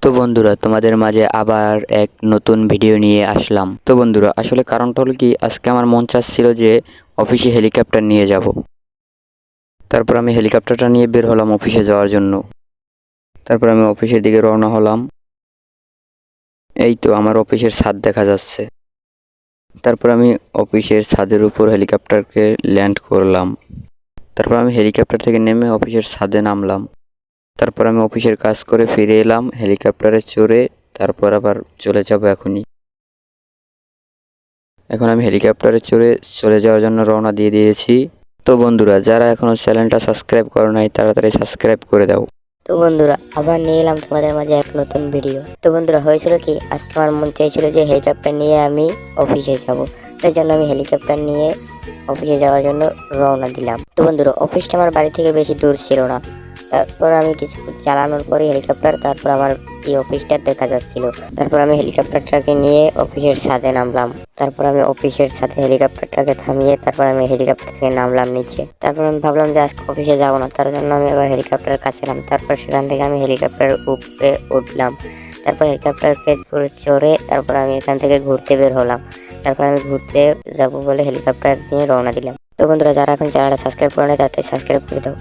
তো বন্ধুরা, তোমাদের মাঝে আবার এক নতুন ভিডিও নিয়ে আসলাম। তো বন্ধুরা, আসলে কারণটা হলো কি, আজকে আমার মন চাচ্ছিল যে অফিসে হেলিকপ্টার নিয়ে যাব। তারপর আমি হেলিকপ্টারটা নিয়ে বের হলাম অফিসে যাওয়ার জন্য। তারপর আমি অফিসের দিকে রওনা হলাম। এই তো আমার অফিসের ছাদ দেখা যাচ্ছে। তারপর আমি অফিসের ছাদের উপর হেলিকপ্টারকে ল্যান্ড করলাম। তারপর আমি হেলিকপ্টার থেকে নেমে অফিসের ছাদে নামলাম। তারপর আমি অফিসের কাজ করে ফিরে এলাম হেলিকপ্টারে চড়ে। তারপর আবার চলে যাব এখনই। এখন আমি হেলিকপ্টারে চড়ে চলে যাওয়ার জন্য রওনা দিয়ে দিয়েছি। তো বন্ধুরা, যারা এখনো চ্যানেলটা সাবস্ক্রাইব করো নাই, তাড়াতাড়ি সাবস্ক্রাইব করে দাও। তো বন্ধুরা, আবার নিয়ে এলাম তোমাদের মাঝে এক নতুন ভিডিও। তো বন্ধুরা, হয়েছিল কি, আজকে আমার মন চাইছিল যে হেলিকপ্টার নিয়ে আমি অফিসে যাব। তাই জন্য আমি হেলিকপ্টার নিয়ে অফিসে যাওয়ার জন্য রওনা দিলাম। তো বন্ধুরা, অফিসটা আমার বাড়ি থেকে বেশি দূর ছিল না। তারপর আমি কিছু চালানোর পরে হেলিকপ্টার, তারপর আমার এই অফিসটা দেখা যাচ্ছিল। তারপর আমি হেলিকপ্টারটাকে নিয়ে অফিসের ছাদে নামলাম। তারপর আমি অফিসের সাথে হেলিকপ্টারটাকে থামিয়ে তারপর আমি হেলিকপ্টার থেকে নামলাম নিচে। তারপর আমি ভাবলাম যে আজকে অফিসে যাবো না, তার জন্য আমি আবার হেলিকপ্টারের কাছে এলাম। তারপর সেখান থেকে আমি হেলিকপ্টারের উপরে উঠলাম। তারপর হেলিকপ্টারকে চড়ে তারপর আমি এখান থেকে ঘুরতে বের হলাম। তারপর আমি ঘুরতে যাব বলে হেলিকপ্টার নিয়ে রওনা দিলাম। তো বন্ধুরা, যারা এখন চ্যানেলটা সাবস্ক্রাইব করে নেয় তাড়াতাড়ি সাবস্ক্রাইব করে দাও।